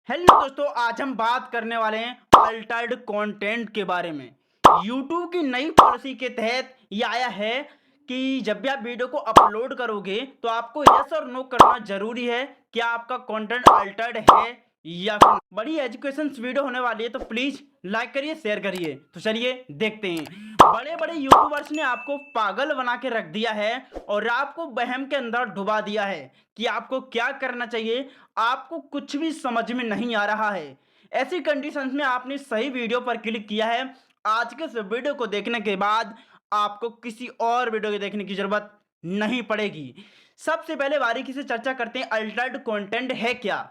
Hello दोस्तों, आज हम बात करने वाले हैं अल्टर्ड कंटेंट के बारे में। YouTube की नई पॉलिसी के तहत ये आया है कि जब भी आप वीडियो को अपलोड करोगे तो आपको यस और नो करना जरूरी है। क्या आपका कंटेंट अल्टर्ड है या फिर बड़ी एजुकेशन वीडियो होने वाली है, तो प्लीज लाइक करिए, शेयर करिए। तो चलिए देखते हैं। बड़े बड़े यूट्यूबर्स ने आपको पागल बना के रख दिया है और आपको वहम के अंदर डुबा दिया है कि आपको क्या करना चाहिए। आपको कुछ भी समझ में नहीं आ रहा है। ऐसी कंडीशंस में आपने सही वीडियो पर क्लिक किया है। आज के इस वीडियो को देखने के बाद आपको किसी और वीडियो को देखने की जरूरत नहीं पड़ेगी। सबसे पहले बारीकी से चर्चा करते हैं अल्टर्ड कंटेंट है क्या।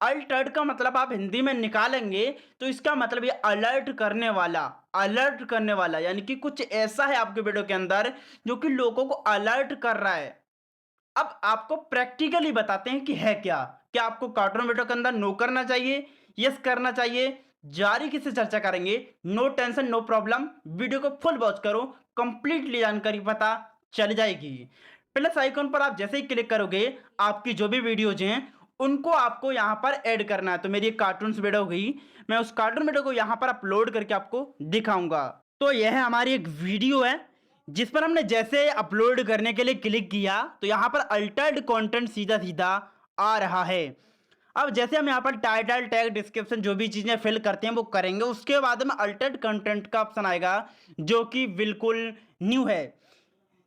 अल्टर्ड का मतलब आप हिंदी में निकालेंगे तो इसका मतलब ये अलर्ट करने वाला यानी कि कुछ ऐसा है आपके वीडियो के अंदर जो कि लोगों को अलर्ट कर रहा है। अब आपको प्रैक्टिकली बताते हैं कि है क्या। क्या आपको कार्टून वीडियो के अंदर नो करना चाहिए, यस करना चाहिए, जारी किससे चर्चा करेंगे। No tension no problem, video को फुल वॉच करो, कंप्लीटली जानकारी पता चल जाएगी। प्लस आइकॉन पर आप जैसे ही क्लिक करोगे आपकी जो भी वीडियोज हैं उनको आपको यहां पर ऐड करना है। तो मेरी एक कार्टून वीडियो हो गई, मैं उस कार्टून वीडियो को यहां पर अपलोड करके आपको दिखाऊंगा। तो यह है हमारी एक वीडियो है जिस पर हमने जैसे अपलोड करने के लिए क्लिक किया तो यहाँ पर अल्टर्ड कंटेंट सीधा सीधा आ रहा है। अब जैसे हम यहाँ पर टाइटल टैग डिस्क्रिप्शन जो भी चीजें फिल करते हैं वो करेंगे, उसके बाद में अल्टर्ड कंटेंट का ऑप्शन आएगा जो कि बिल्कुल न्यू है।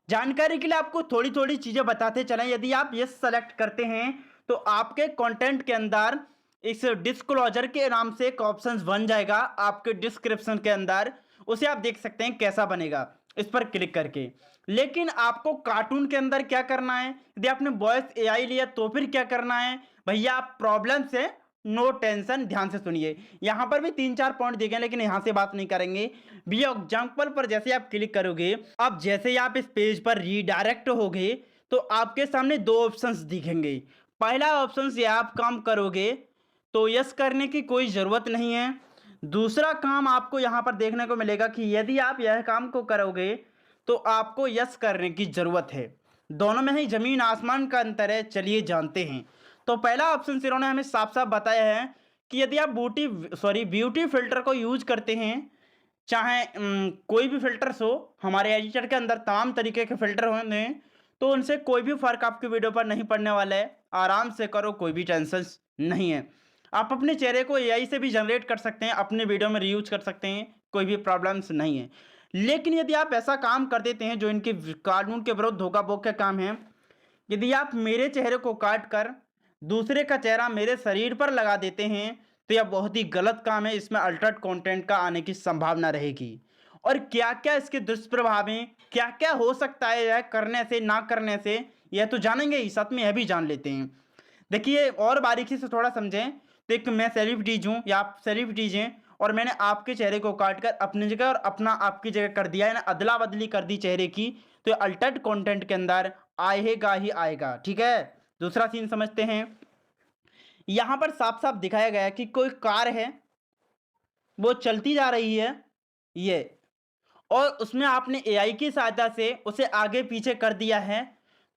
जानकारी के लिए आपको थोड़ी थोड़ी चीजें बताते चलें। यदि आप ये सेलेक्ट करते हैं तो आपके कंटेंट के अंदर इस डिस्क्लोजर के नाम से एक ऑप्शन बन जाएगा आपके डिस्क्रिप्शन के अंदर। उसे आप देख सकते हैं कैसा बनेगा इस पर क्लिक करके। लेकिन आपको कार्टून के अंदर क्या करना है, यदि आपने वॉइस एआई लिया तो फिर क्या करना है भैया। आप प्रॉब्लम से नो टेंशन, ध्यान से सुनिए। यहां पर भी 3-4 पॉइंट दिखे लेकिन यहां से बात नहीं करेंगे भैया। एग्जाम्पल पर जैसे आप क्लिक करोगे, अब जैसे ही आप इस पेज पर रीडायरेक्ट होगे तो आपके सामने दो ऑप्शंस दिखेंगे। पहला ऑप्शन से आप काम करोगे तो यस करने की कोई ज़रूरत नहीं है। दूसरा काम आपको यहाँ पर देखने को मिलेगा कि यदि आप यह काम को करोगे तो आपको यस करने की ज़रूरत है। दोनों में ही ज़मीन आसमान का अंतर है, चलिए जानते हैं। तो पहला ऑप्शन से इन्होंने हमें साफ साफ बताया है कि यदि आप ब्यूटी फिल्टर को यूज करते हैं, चाहे कोई भी फिल्टर्स हो, हमारे एडिटर के अंदर तमाम तरीके के फिल्टर होंगे, तो उनसे कोई भी फर्क आपकी वीडियो पर नहीं पड़ने वाला है। आराम से करो, कोई भी टेंशन नहीं है। आप अपने चेहरे को एआई से भी जनरेट कर सकते हैं, अपने वीडियो में रीयूज कर सकते हैं, कोई भी प्रॉब्लम्स नहीं है। लेकिन यदि आप ऐसा काम कर देते हैं जो इनके कानून के विरुद्ध धोखा बोक का काम है, यदि आप मेरे चेहरे को काट कर दूसरे का चेहरा मेरे शरीर पर लगा देते हैं तो यह बहुत ही गलत काम है। इसमें अल्टर्ड कंटेंट का आने की संभावना रहेगी। और क्या क्या इसके दुष्प्रभाव हैं, क्या क्या हो सकता है यह करने से ना करने से, यह तो जानेंगे ही, साथ में यह भी जान लेते हैं। देखिए और बारीकी से थोड़ा समझें तो एक मैं सेलिब्रिटीज हूँ या आप सेलिब्रिटीज हैं और मैंने आपके चेहरे को काट कर अपनी जगह और अपना आपकी जगह कर दिया है ना, अदला बदली कर दी चेहरे की, तो अल्टर्ड कंटेंट के अंदर आएगा ही आएगा। ठीक है, दूसरा सीन समझते हैं। यहां पर साफ साफ दिखाया गया है कि कोई कार है, वो चलती जा रही है ये, और उसमें आपने एआई की सहायता से उसे आगे पीछे कर दिया है,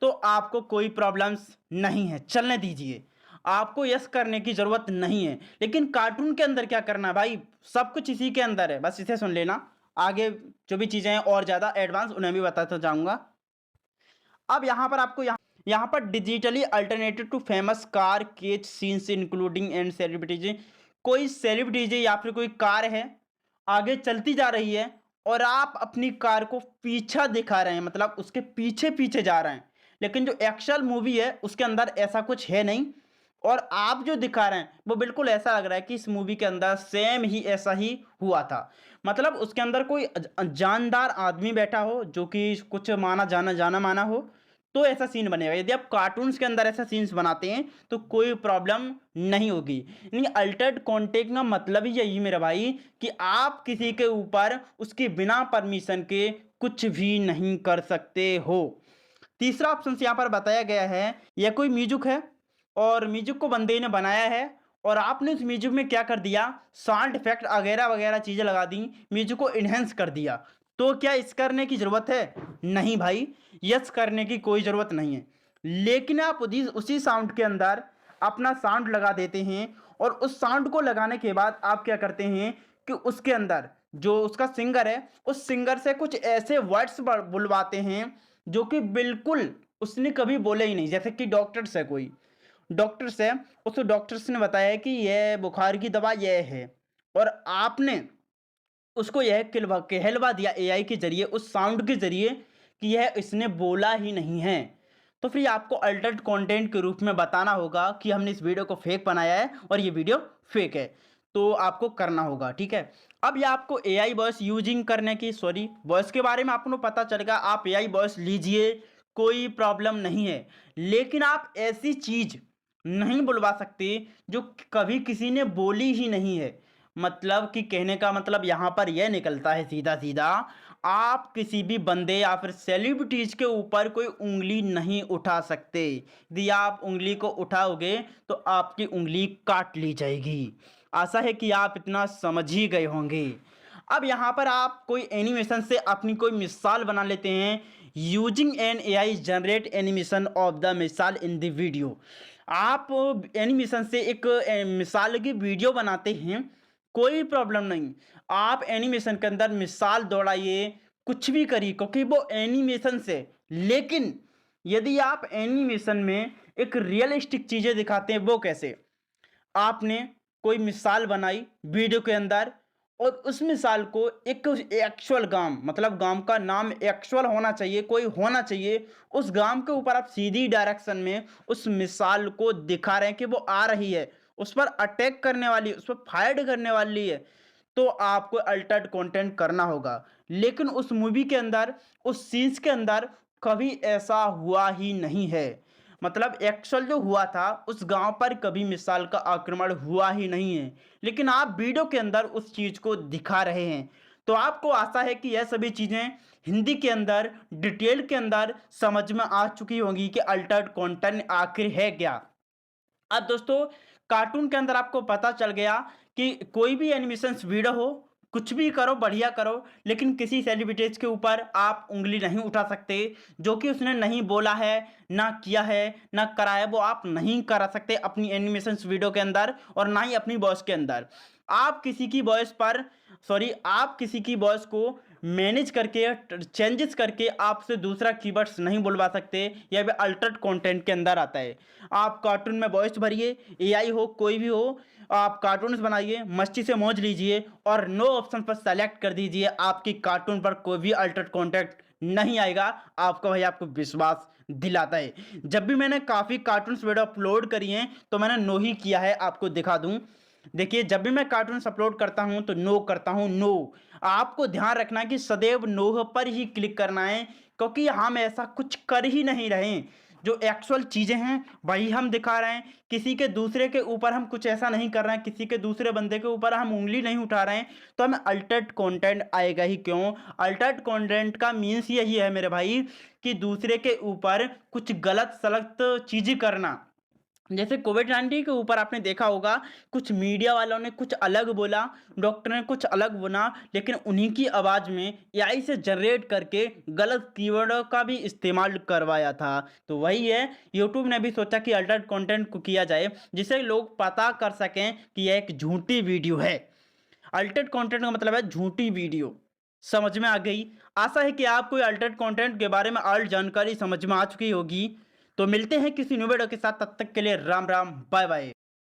तो आपको कोई प्रॉब्लम्स नहीं है, चलने दीजिए। आपको यस करने की जरूरत नहीं है। लेकिन कार्टून के अंदर क्या करना है भाई, सब कुछ इसी के अंदर है, बस इसे सुन लेना। आगे जो भी चीजें हैं और ज्यादा एडवांस उन्हें भी बताता जाऊंगा। अब यहाँ पर आपको यहाँ पर digitally alternative to famous car catch scenes including and celebrities. कोई सेलिब्रिटीज या फिर कोई कार है, आगे चलती जा रही है और आप अपनी कार को पीछा दिखा रहे हैं, मतलब उसके पीछे पीछे जा रहे हैं। लेकिन जो एक्चुअल मूवी है उसके अंदर ऐसा कुछ है नहीं, और आप जो दिखा रहे हैं वो बिल्कुल ऐसा लग रहा है कि इस मूवी के अंदर सेम ही ऐसा ही हुआ था। मतलब उसके अंदर कोई जानदार आदमी बैठा हो जो कि कुछ माना जाना जाना माना हो, तो ऐसा सीन बनेगा। यदि आप कार्टून्स के अंदर ऐसा सीन्स बनाते हैं तो कोई प्रॉब्लम नहीं होगी। यानी अल्टर्ड कंटेंट का मतलब ही यही मेरा भाई कि आप किसी के ऊपर उसके बिना परमिशन के कुछ भी नहीं कर सकते हो। तीसरा ऑप्शन यहाँ पर बताया गया है, यह कोई म्यूजिक है और म्यूजिक को बंदे ने बनाया है और आपने उस म्यूजिक में क्या कर दिया, साउंड इफेक्ट वगैरह वगैरह चीज़ें लगा दी, म्यूजिक को इन्हेंस कर दिया। तो क्या इस करने की ज़रूरत है? नहीं भाई, यस करने की कोई ज़रूरत नहीं है। लेकिन आप उसी साउंड के अंदर अपना साउंड लगा देते हैं और उस साउंड को लगाने के बाद आप क्या करते हैं कि उसके अंदर जो उसका सिंगर है, उस सिंगर से कुछ ऐसे वर्ड्स बुलवाते हैं जो कि बिल्कुल उसने कभी बोले ही नहीं। जैसे कि डॉक्टर्स है, कोई डॉक्टर्स है, उस डॉक्टर्स ने बताया कि यह बुखार की दवा यह है, और आपने उसको यह कहलवा दिया एआई के ज़रिए, उस साउंड के ज़रिए, कि यह इसने बोला ही नहीं है। तो फिर आपको अल्टर्ड कंटेंट के रूप में बताना होगा कि हमने इस वीडियो को फेक बनाया है और ये वीडियो फेक है। तो आपको करना होगा, ठीक है। अब ये आपको एआई वॉइस यूजिंग करने की, सॉरी, वॉइस के बारे में आपको पता चलेगा, आप एआई वॉइस लीजिए, कोई प्रॉब्लम नहीं है। लेकिन आप ऐसी चीज़ नहीं बुलवा सकते जो कभी किसी ने बोली ही नहीं है। मतलब कि कहने का मतलब यहाँ पर यह निकलता है सीधा सीधा, आप किसी भी बंदे या फिर सेलिब्रिटीज के ऊपर कोई उंगली नहीं उठा सकते। यदि आप उंगली को उठाओगे तो आपकी उंगली काट ली जाएगी। आशा है कि आप इतना समझ ही गए होंगे। अब यहाँ पर आप कोई एनिमेशन से अपनी कोई मिसाल बना लेते हैं, using an AI generate animation of the मिसाल इन द वीडियो। आप एनिमेशन से एक मिसाल की वीडियो बनाते हैं, कोई प्रॉब्लम नहीं। आप एनिमेशन के अंदर मिसाल दौड़ाइए, कुछ भी करिए, क्योंकि वो एनिमेशन से। लेकिन यदि आप एनिमेशन में एक रियलिस्टिक चीज़ें दिखाते हैं, वो कैसे? आपने कोई मिसाल बनाई वीडियो के अंदर, और उस मिसाल को एक एक्चुअल गांव, मतलब गांव का नाम एक्चुअल होना चाहिए, कोई होना चाहिए, उस गांव के ऊपर आप सीधी डायरेक्शन में उस मिसाल को दिखा रहे हैं कि वो आ रही है, उस पर अटैक करने वाली, उस पर फायर करने वाली है, तो आपको अल्टर्ड कंटेंट करना होगा। लेकिन उस मूवी के अंदर, उस सीन्स के अंदर कभी ऐसा हुआ ही नहीं है। मतलब एक्चुअल जो हुआ था उस गांव पर कभी मिसाइल का आक्रमण हुआ ही नहीं है, लेकिन आप वीडियो के अंदर उस चीज को दिखा रहे हैं। तो आपको आशा है कि यह सभी चीजें हिंदी के अंदर डिटेल के अंदर समझ में आ चुकी होंगी कि अल्टर्ड कंटेंट आखिर है क्या। अब दोस्तों, कार्टून के अंदर आपको पता चल गया कि कोई भी एनिमेशन वीडियो हो, कुछ भी करो, बढ़िया करो, लेकिन किसी सेलिब्रिटीज के ऊपर आप उंगली नहीं उठा सकते। जो कि उसने नहीं बोला है, ना किया है, ना करा है, वो आप नहीं करा सकते अपनी एनिमेशन वीडियो के अंदर, और ना ही अपनी वॉइस के अंदर। आप किसी की वॉइस पर, सॉरी, आप किसी की वॉइस को मैनेज करके, चेंजेस करके आपसे दूसरा कीवर्ड्स नहीं बुलवा सकते। यह भी अल्टर्ड कंटेंट के अंदर आता है। आप कार्टून में वॉइस भरिए, एआई हो, कोई भी हो, आप कार्टून्स बनाइए, मस्ती से मौज लीजिए, और नो ऑप्शन पर सेलेक्ट कर दीजिए। आपकी कार्टून पर कोई भी अल्टर्ड कंटेंट नहीं आएगा। आपका भाई आपको विश्वास दिलाता है। जब भी मैंने काफ़ी कार्टून्स वीडियो अपलोड करी हैं तो मैंने नो ही किया है। आपको दिखा दूं, देखिए, जब भी मैं कार्टून्स अपलोड करता हूं तो नो करता हूं, नो। आपको ध्यान रखना है कि सदैव नो पर ही क्लिक करना है, क्योंकि हम ऐसा कुछ कर ही नहीं रहे हैं। जो एक्चुअल चीज़ें हैं वही हम दिखा रहे हैं। किसी के दूसरे के ऊपर हम कुछ ऐसा नहीं कर रहे हैं, किसी के दूसरे बंदे के ऊपर हम उंगली नहीं उठा रहे हैं, तो हमें अल्टर्ड कंटेंट आएगा ही क्यों? अल्टर्ड कंटेंट का मीन्स यही है मेरे भाई, कि दूसरे के ऊपर कुछ गलत सलत चीज़ें करना। जैसे कोविड-19 के ऊपर आपने देखा होगा, कुछ मीडिया वालों ने कुछ अलग बोला, डॉक्टर ने कुछ अलग बोला, लेकिन उन्हीं की आवाज़ में एआई से जनरेट करके गलत कीवर्डों का भी इस्तेमाल करवाया था। तो वही है, यूट्यूब ने भी सोचा कि अल्टर्ड कंटेंट को किया जाए, जिससे लोग पता कर सकें कि यह एक झूठी वीडियो है। अल्टर्ड कंटेंट का मतलब है झूठी वीडियो। समझ में आ गई? आशा है कि आपको अल्टर्ड कंटेंट के बारे में और जानकारी समझ में आ चुकी होगी। तो मिलते हैं किसी न्यू वीडियो के साथ, तब तक के लिए राम राम, बाय बाय।